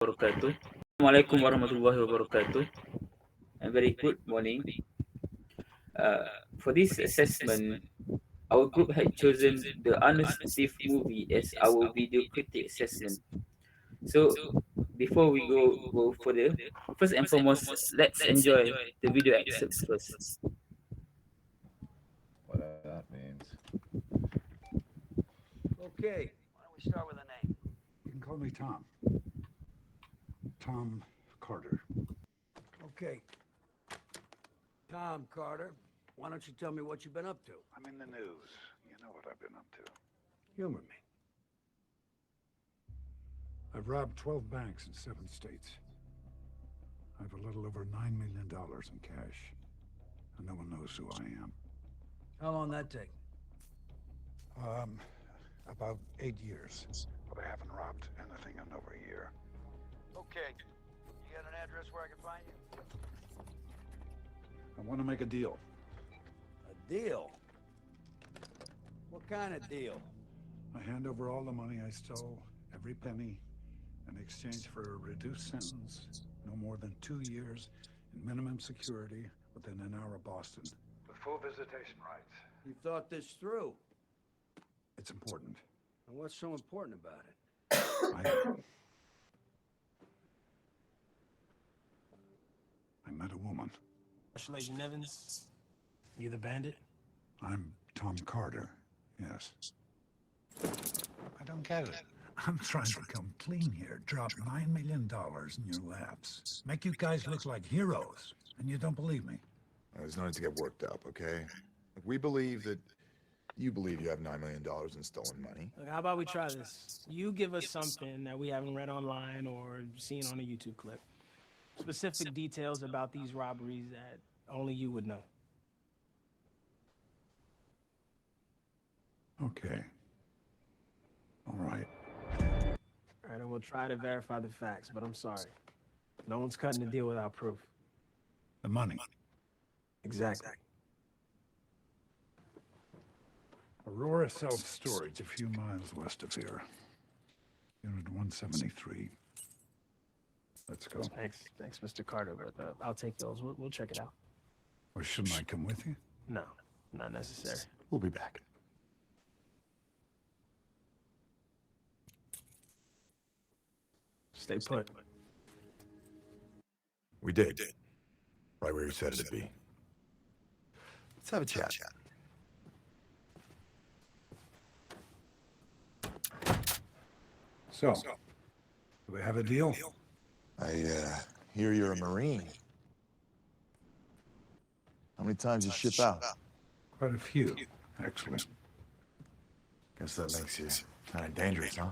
wabarakatuh. Assalamualaikum warahmatullahi wabarakatuh. A very good morning. For this assessment, our group had chosen the Honest Thief movie as our video critic assessment. So, before we go further, first and foremost, let's enjoy the video excerpts first. Whatever that means. Okay, why don't we start with a name? You can call me Tom. Tom Carter. Okay. Tom Carter, why don't you tell me what you've been up to? I'm in the news. You know what I've been up to. Humor me. I've robbed 12 banks in 7 states. I have a little over $9 million in cash. And no one knows who I am. How long that take? About 8 years. But I haven't robbed anything in over a year. Okay. You got an address where I can find you? I want to make a deal. A deal? What kind of deal? I hand over all the money I stole, every penny, in exchange for a reduced sentence, no more than 2 years in minimum security within an hour of Boston. With full visitation rights. You thought this through. It's important. And what's so important about it? I met a woman. Congratulations, Evans. You the bandit? I'm Tom Carter, yes. I don't get it. I'm trying to come clean here, drop $9 million in your laps, make you guys look like heroes, and you don't believe me. There's no need to get worked up, okay? We believe that you believe you have $9 million in stolen money. Look, how about we try this? You give us something that we haven't read online or seen on a YouTube clip. Specific details about these robberies that only you would know. Okay. All right. All right, and we'll try to verify the facts, but I'm sorry. No one's cutting the deal without proof. The money. Exactly. Aurora Self-Storage, a few miles west of here. Unit 173. Let's go. Thanks, Mr. Carter, but I'll take those. We'll check it out. Or shouldn't I come with you? No, not necessary. We'll be back. Stay put. We did. Right where you said it'd be. Let's have a chat. So, do we have a deal? I hear you're a Marine. How many times you ship out? Quite a few, actually. Guess that makes you kind of dangerous, huh?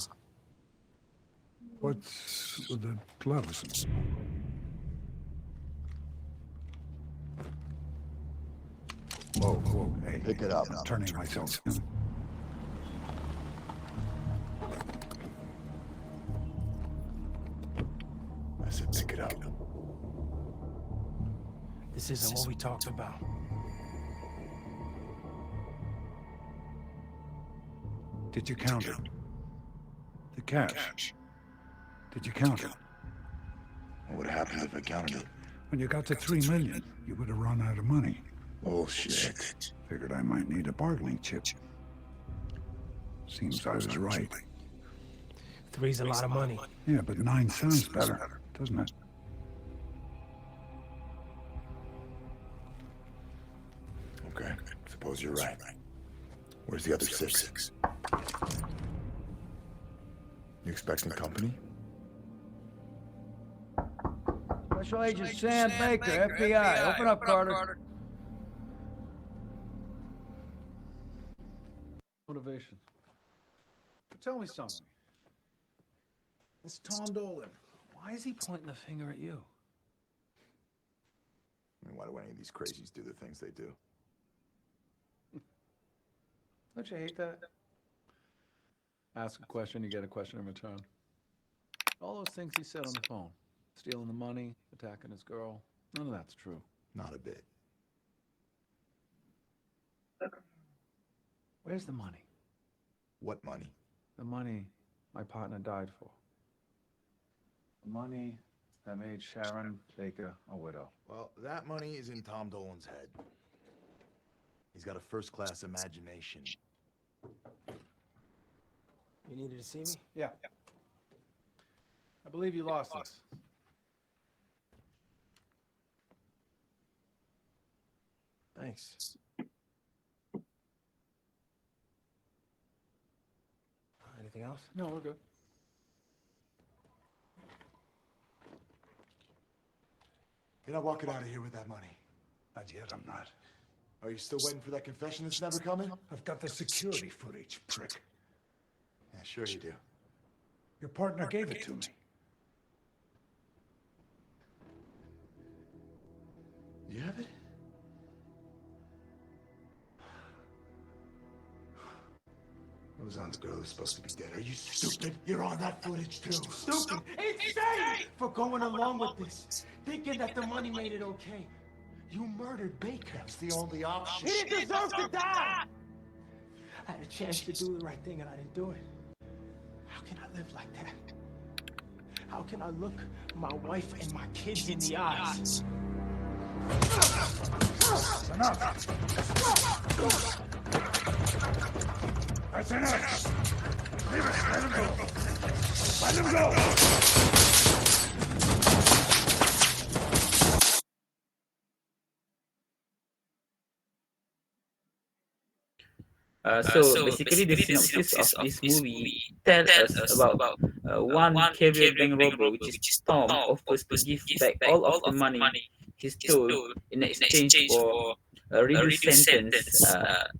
What's with the gloves? Whoa, hey. Pick it up. I'm turning myself in. I said pick it up. This isn't what we talked about. Did you count it? The cash. Did you count it? What would happen if I counted it? When you got to 3 million, you would have run out of money. Bullshit. Figured I might need a bargaining chip. Seems I was right. 3's a lot of money. Yeah, but 9 sounds better, doesn't it? Okay, suppose you're right. Where's the other 6? You expecting company? Special Agent Sam Baker, FBI. Open up, Carter. Motivation. Tell me something. It's Tom Dolan. Why is he pointing the finger at you? I mean, why do any of these crazies do the things they do? Don't you hate that? Ask a question, you get a question in return. All those things he said on the phone. Stealing the money, attacking his girl. None of that's true. Not a bit. Where's the money? What money? The money my partner died for. The money that made Sharon Baker a widow. Well, that money is in Tom Dolan's head. He's got a first-class imagination. You needed to see me? Yeah. I believe you lost us. Thanks. Anything else? No, we're good. You're not walking out of here with that money. Not yet, I'm not. Are you still waiting for that confession that's never coming? I've got the security footage, prick. Yeah, sure you do. Your partner gave it to me. You have it? Roseanne's girl is supposed to be dead. Are you stupid? You're on that footage too. Stupid! Insane! For going along with this, thinking that the money made it okay. You murdered Baker. That's the only option. He didn't deserve to die! I had a chance to do the right thing and I didn't do it. How can I live like that? How can I look my wife and my kids in the eyes? That's enough! That's enough! Leave it! Let him go! Let him go! So basically, the synopsis of this movie tells us about one career bank robber, which is Tom, offers to give back all of the money he stole in exchange for a reduced sentence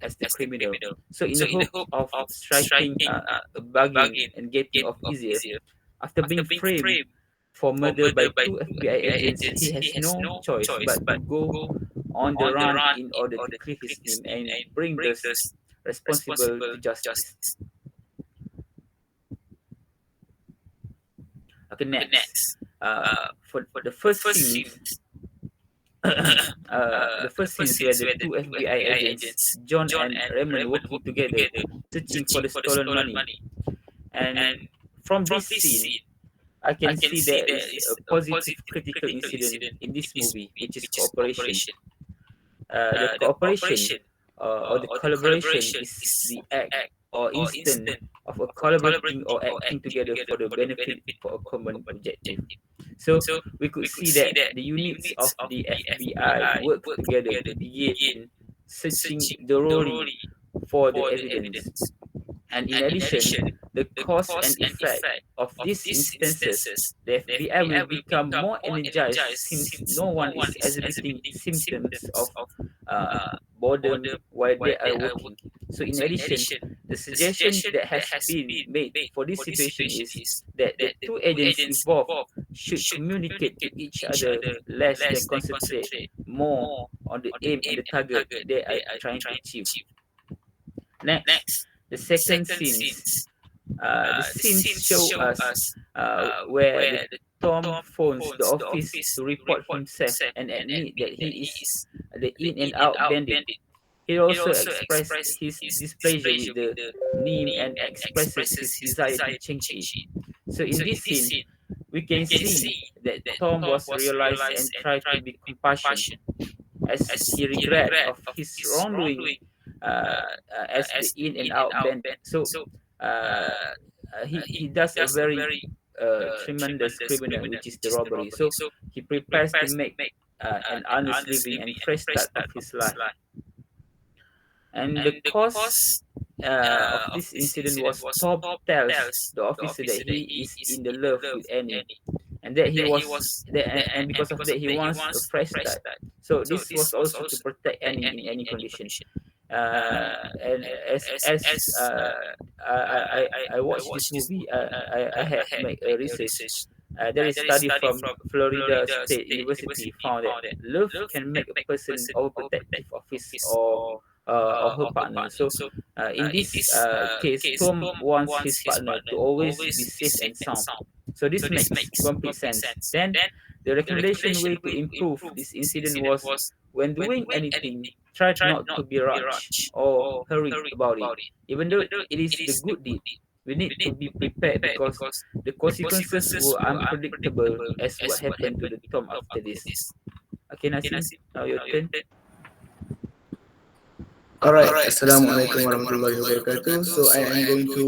as the criminal. So in the hope of striking a bargain and getting off easier, after being framed for murder by two FBI agents, he has no choice but to go on the run in order to clear his name and bring those responsible to justice. Okay, next. For the first scene, the first scene where the two FBI agents, John and Raymond, working together, searching for the stolen money. And from this scene, I can see there is a positive critical incident in this movie, which is cooperation. The cooperation or the collaboration is the act or instant of a collaborating or acting together for the benefit for a common objective. So we could see that the units of the FBI work together to begin searching thoroughly for the evidence. And in addition, the cause and effect of these instances, the FBI will become more energized since no one is exhibiting symptoms of boredom while they are working. So in addition, the suggestion that has been made for this situation is that the two agents involved should communicate to each other less than concentrate more on the aim and the target they are trying to achieve. Next, the second scenes. The scenes show us where Tom phones the office to report himself and admit that he is the in and out bandit. He also expresses his displeasure with the name and expresses his desire to change it. So in this scene, we can see that Tom was realized and tried to be compassionate as he regret of his wrongdoing as the in and out bandit. So he does a very tremendous criminal, which is the robbery. So he prepares to make an honest living and fresh start of his life. And the cause of this incident was Tom tells the officer that he is in the love with Annie, and that he was that, and because of that he wants a fresh start. So this was also to protect Annie in any condition. And I watched this movie, I had made a research. There is a study from Florida State University found that love can make a person overprotective of his or her partner. So in this case, Tom wants his partner to always be safe and sound. So this makes complete sense. Then the recommendation way to improve this incident was when doing anything, try not to be rushed or hurried about it. Even though it is the good deed, we need to be prepared because the consequences were unpredictable as what happened to the Tom after this. Okay, Nasim, now your turn. Alright, Assalamualaikum warahmatullahi wabarakatuh. So I am going to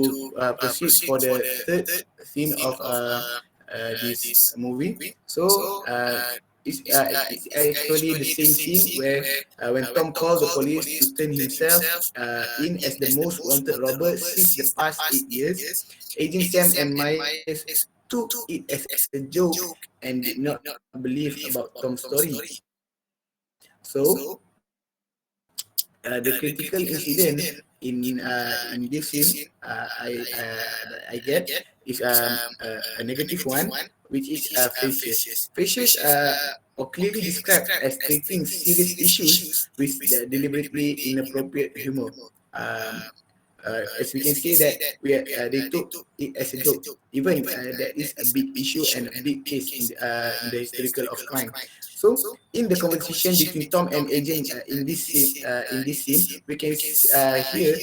proceed for the third scene of this movie. So it's actually the same scene where when Tom called the police to turn himself in as the most wanted robber since the past 8 years, Agent Sam and Myers took it as a joke and did not believe about Tom's story. So the critical incident in this scene that I get is a negative one, which is facious. Facious or clearly described as treating serious issues with the deliberately inappropriate humor. Um, as we can say that they took it as a joke, even that is a big issue and a big case in the historical of crime. So in the conversation between Tom and Agent in this scene, we can hear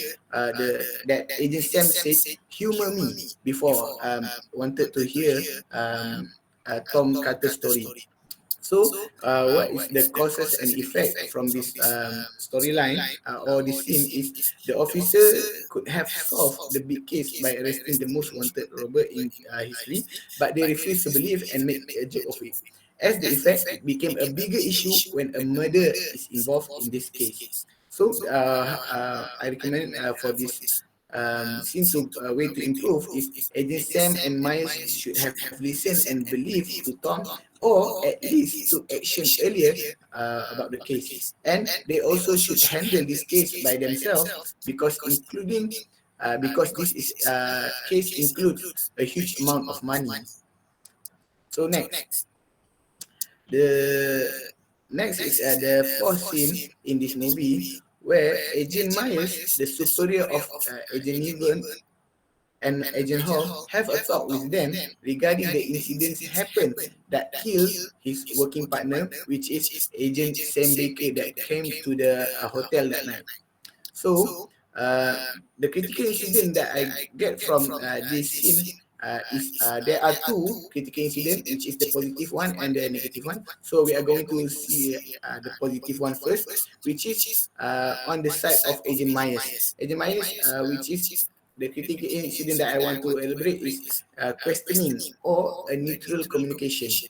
the that Agent Sam said, "Humor me," before wanted to hear Tom Carter's story. So, what is the causes and effect from this storyline or this scene is the officer could have solved the big case by arresting the most wanted robber in history, but they refused to believe and make a joke of it. As the effect, it became a bigger issue when a murder is involved in this case. So, I recommend for this scene to way to improve is Agent Sam and Miles should have listened and believed to Tom, or at least took action earlier about the case. And they also should handle this case by themselves because this is case includes a huge amount of money. So the next is the fourth scene in this movie where Agent Myers, the superior of Agent Niven and Agent Hall, have a talk with them regarding the incidents happened that killed his working partner, which is Agent Sam Baker that came to the hotel that night. So, uh, the critical incident that I get from this scene is there are two critical incidents, which is the positive one and the negative one. So we are going to see the positive one first, which is on the side of Agent Myers. Agent Myers, which is the critical incident that I want to elaborate is questioning or a neutral communication.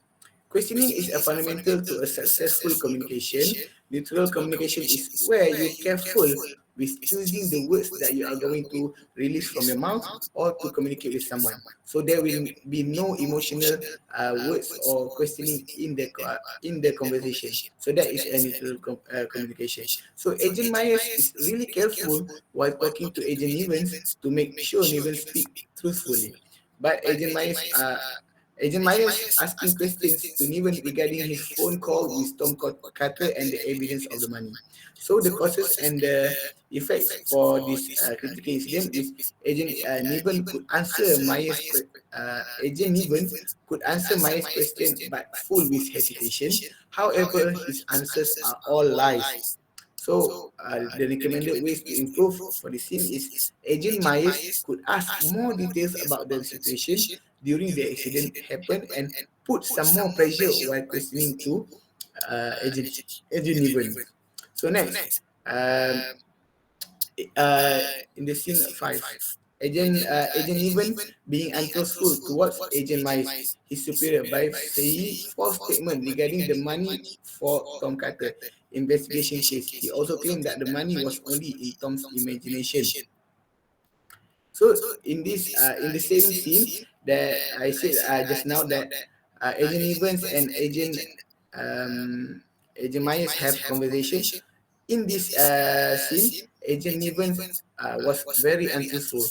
Questioning is a fundamental to a successful communication. Neutral communication is where you're careful with choosing the words that you are going to release from your mouth or to communicate with someone. So there will be no emotional words or questioning in the conversation. So that is a neutral communication. So Agent Myers is really careful while talking to Agent Nivens to make sure Nivens speak truthfully. But Agent Myers asking questions to Niven regarding his phone call with Tom Carter and the evidence of the money. So the causes and the effects for this critical incident is Niven could answer Agent Niven could answer Myers' question but full with hesitation. However, his answers are all lies. So the recommended ways to improve for the scene is Agent Myers could ask more details about the situation during the accident happened and put some more pressure while questioning to Agent Niven. So next, um, uh, in the scene 5, Agent Niven being untruthful towards Agent Myers, his superior, by saying false statement regarding the money for Tom Carter investigation case. He also claimed that the money was only in Tom's imagination. So in the same scene that I said just now that Agent Evans and um, Agent Myers have conversation. In this scene, Agent Evans was very untruthful.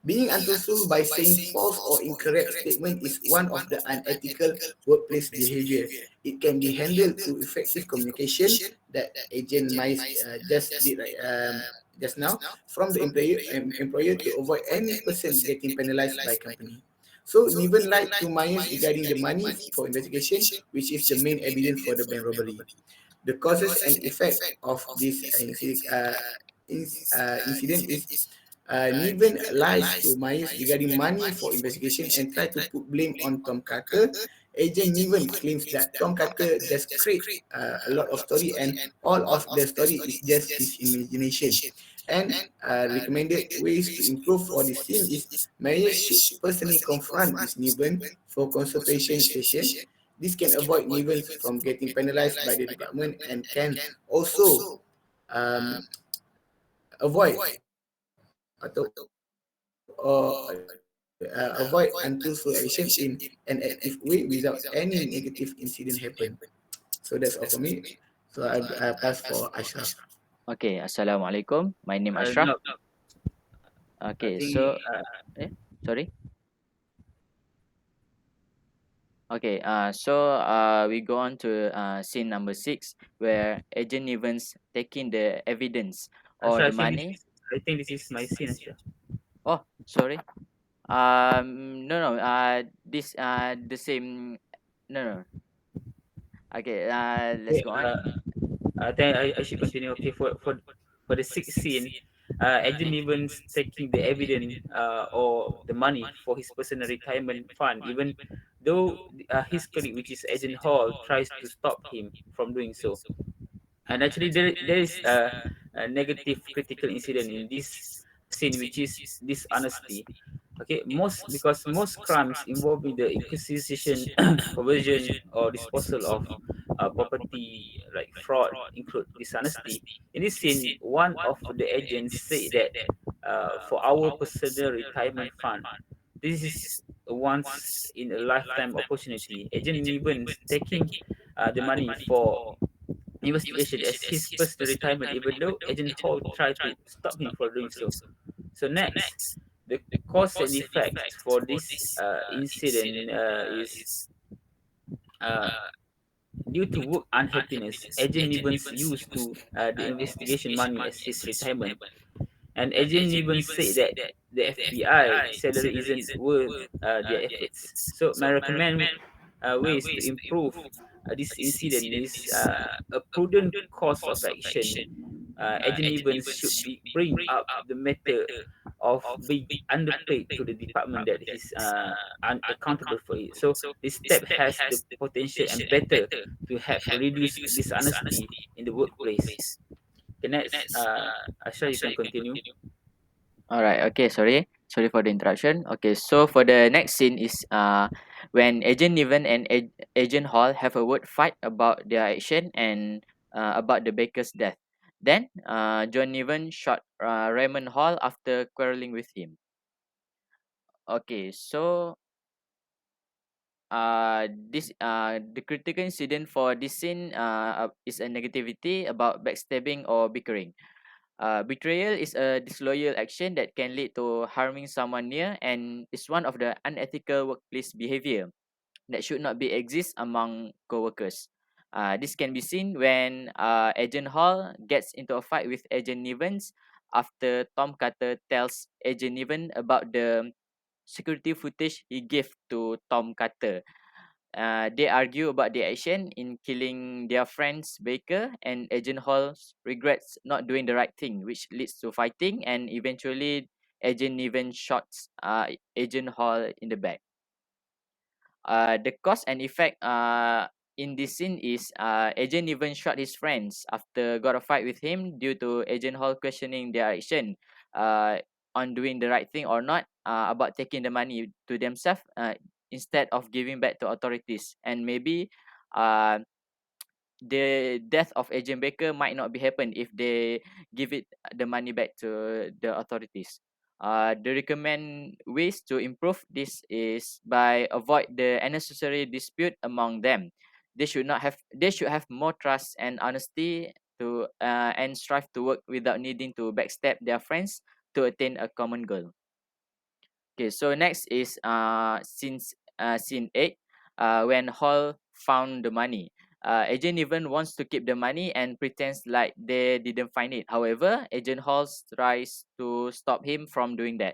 Being untruthful by saying false or incorrect statement is one of the unethical workplace behavior. It can be handled through effective communication that Agent Myers just did just now from the employer to avoid any person getting penalized by company. So Niven lied to Myers regarding the money for investigation, which is the main evidence for the bank robbery. The causes and effect of this incident is Niven lies to Myers regarding money for investigation and try to put blame on Tom Carter. Agent Niven claims that Tom Carter just create a lot of story and all of the story is just his imagination. And recommended ways to improve for this scene is Myers should personally confront this Niven for consultation session. This can avoid Niven from getting penalized by the department and can also um, avoid atau avoid untruthful action in an active way without any negative incident happen. So that's all for me. So I pass for Ashraf. Okay, Assalamualaikum. My name Ashraf. No, I Okay, think so sorry. Okay, we go on to scene number 6 where Agent Evans taking the evidence or Asha, the money. I think this is my scene, Asha. Oh, sorry. No, no. This the same. No, no. Okay. Let's Okay, go on. I think I should continue. Okay, for the sixth scene, Agent Evans taking the evidence or the money for his personal retirement fund, even though his colleague, which is Agent Hall, tries to stop him from doing so. And actually, there is a negative critical incident in this scene, which is dishonesty. Okay, most crimes involving the acquisition, conversion, or disposal of property like fraud include dishonesty. In this scene, one of the agents say that for our personal retirement fund, this is a once in a lifetime opportunity. Agent Evans taking the money for investigation as his personal retirement, even though Agent Hall tried to stop him from doing so. So next, the cause and effect for this incident is uh, due to work unhappiness. Agent Evans used to the investigation money as his retirement, and Agent Evans said that the FBI salary isn't worth their efforts. So my recommend ways to improve this incident is a prudent course of action. Agent Evans should be bring up the matter of being underpaid to the department that he's unaccountable for it. So this step has the potential and better to help reduce dishonesty in the workplace. Okay, next, Asha, you can continue. All right. Okay. Sorry. Sorry for the interruption. Okay. So for the next scene is when Agent Niven and Agent Hall have a word fight about their action and about the baker's death. Then John Niven shot Raymond Hall after quarreling with him. Okay. So this the critical incident for this scene is a negativity about backstabbing or bickering. Betrayal is a disloyal action that can lead to harming someone near and is one of the unethical workplace behavior that should not be exist among coworkers. This can be seen when Agent Hall gets into a fight with Agent Nivens after Tom Carter tells Agent Niven about the security footage he gave to Tom Carter. They argue about the action in killing their friend's baker, and Agent Hall regrets not doing the right thing, which leads to fighting, and eventually Agent Niven shoots Agent Hall in the back. The cause and effect in this scene is Agent even shot his friends after got a fight with him due to Agent Hall questioning their action uh, on doing the right thing or not about taking the money to themselves instead of giving back to authorities, and maybe uh, the death of Agent Baker might not be happen if they give it the money back to the authorities. The recommend ways to improve this is by avoid the unnecessary dispute among them. They should have more trust and honesty to and strive to work without needing to backstab their friends to attain a common goal. Okay, so next is scene 8 when Hall found the money. Agent even wants to keep the money and pretends like they didn't find it. However, Agent Hall tries to stop him from doing that.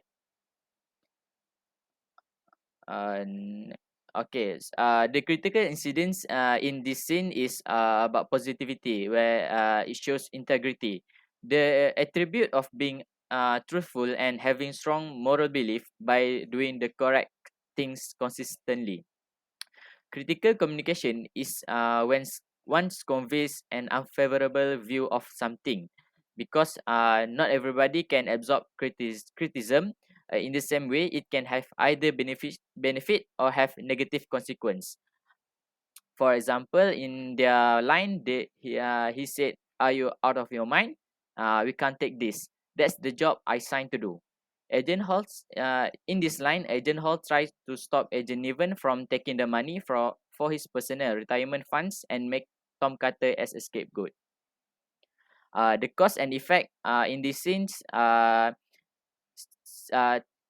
Okay, the critical incidents in this scene is about positivity, where it shows integrity. The attribute of being truthful and having strong moral belief by doing the correct things consistently. Critical communication is when one conveys an unfavorable view of something, because not everybody can absorb criticism in the same way. It can have either benefit or have negative consequence. For example, in their line, he said, "Are you out of your mind? We can't take this. That's the job I signed to do." In this line, Agent Hall tries to stop Agent Niven from taking the money for his personal retirement funds and make Tom Carter as a scapegoat. The cause and effect in these scenes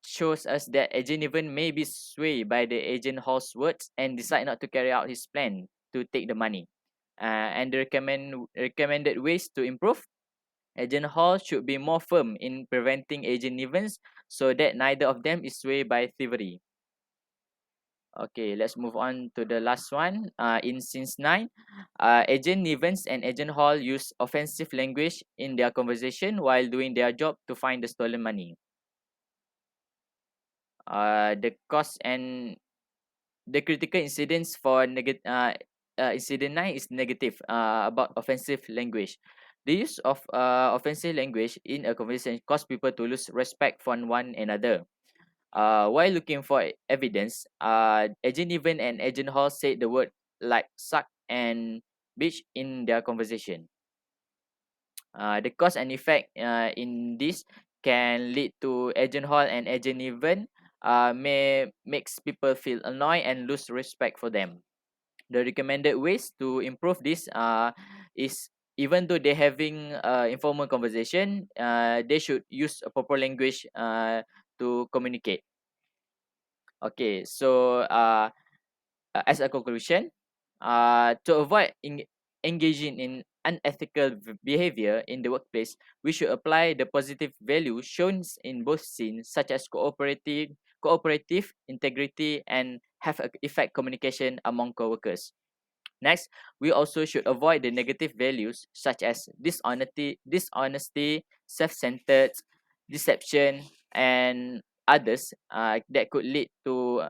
shows us that Agent Niven may be swayed by the Agent Hall's words and decide not to carry out his plan to take the money. And the recommended ways to improve: Agent Hall should be more firm in preventing Agent Nivens so that neither of them is swayed by thievery. Okay, let's move on to the last one. In Scenes 9, Agent Nivens and Agent Hall use offensive language in their conversation while doing their job to find the stolen money. The cause and the critical incidents for incident 9 is negative about offensive language. The use of offensive language in a conversation cause people to lose respect for one another. While looking for evidence, Agent Niven and Agent Hall said the word like suck and bitch in their conversation. The cause and effect in this can lead to Agent Hall and Agent Niven may makes people feel annoyed and lose respect for them. The recommended ways to improve this is, even though they're having informal conversation, they should use a proper language to communicate. Okay, so as a conclusion, to avoid engaging in unethical behavior in the workplace, we should apply the positive values shown in both scenes, such as cooperative integrity, and have effect communication among coworkers. Next, we also should avoid the negative values such as dishonesty, self-centered, deception, and others that could lead to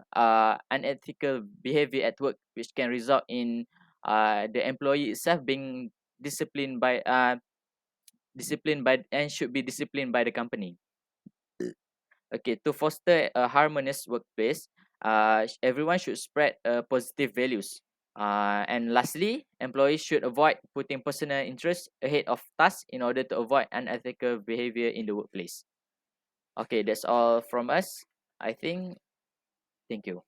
unethical behavior at work, which can result in the employee itself being disciplined by and should be disciplined by the company. Okay, to foster a harmonious workplace, everyone should spread positive values. And lastly, employees should avoid putting personal interests ahead of tasks in order to avoid unethical behavior in the workplace. Okay, that's all from us, I think. Thank you.